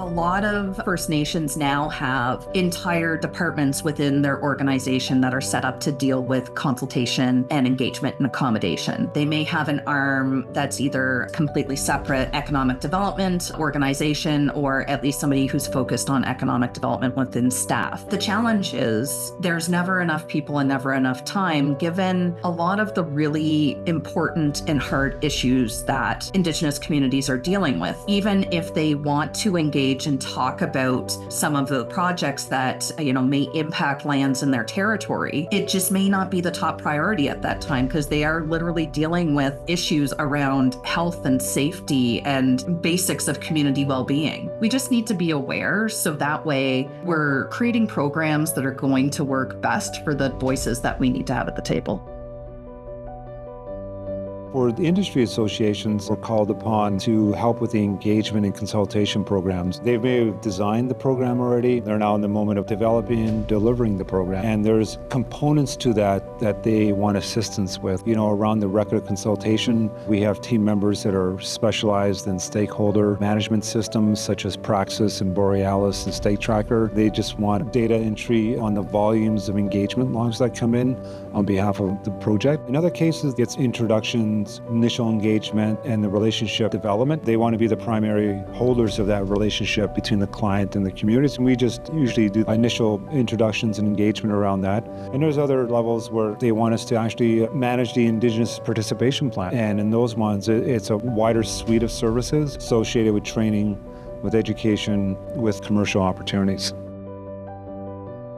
lot of First Nations now have entire departments within their organization that are set up to deal with consultation and engagement and accommodation. They may have an arm that's either completely separate economic development organization or at least somebody who's focused on economic development within staff. The challenge is there's never enough people and never enough time, given a lot of the really important and hard issues that Indigenous communities are dealing with. Even if they want to engage and talk about some of the projects that, may impact lands in their territory, it just may not be the top priority at that time because they are literally dealing with issues around health and safety and basics of community well-being. We just need to be aware so that way we're creating programs that are going to work best for the voices that we need to have at the table. For the industry associations, we're called upon to help with the engagement and consultation programs. They may have designed the program already. They're now in the moment of developing and delivering the program. And there's components to that they want assistance with. Around the record of consultation, we have team members that are specialized in stakeholder management systems such as Praxis and Borealis and State Tracker. They just want data entry on the volumes of engagement logs that come in on behalf of the project. In other cases, it's introductions, initial engagement, and the relationship development. They want to be the primary holders of that relationship between the client and the communities, and we just usually do initial introductions and engagement around that. And there's other levels where they want us to actually manage the Indigenous participation plan. And in those ones, it's a wider suite of services associated with training, with education, with commercial opportunities.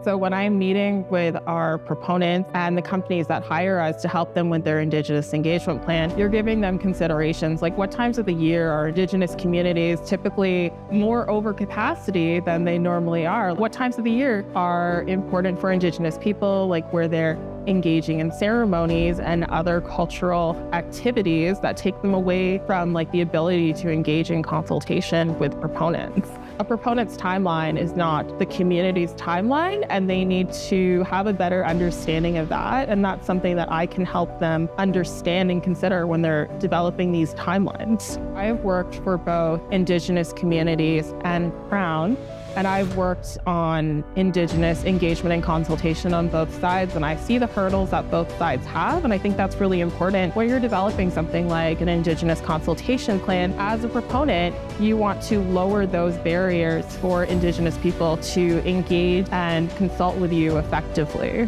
So when I'm meeting with our proponents and the companies that hire us to help them with their Indigenous engagement plan, you're giving them considerations like what times of the year are Indigenous communities typically more over capacity than they normally are? What times of the year are important for Indigenous people, like where they're engaging in ceremonies and other cultural activities that take them away from the ability to engage in consultation with proponents. A proponent's timeline is not the community's timeline, and they need to have a better understanding of that. And that's something that I can help them understand and consider when they're developing these timelines. I've worked for both Indigenous communities and Crown, and I've worked on Indigenous engagement and consultation on both sides, and I see the hurdles that both sides have, and I think that's really important. When you're developing something like an Indigenous consultation plan, as a proponent, you want to lower those barriers for Indigenous people to engage and consult with you effectively.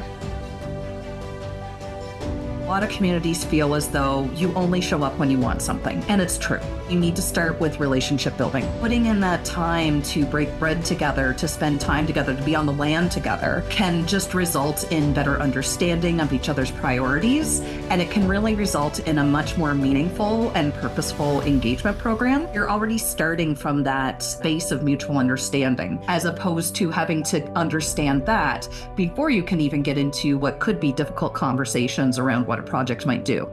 A lot of communities feel as though you only show up when you want something, and it's true. You need to start with relationship building. Putting in that time to break bread together, to spend time together, to be on the land together can just result in better understanding of each other's priorities, and it can really result in a much more meaningful and purposeful engagement program. You're already starting from that space of mutual understanding, as opposed to having to understand that before you can even get into what could be difficult conversations around what a project might do.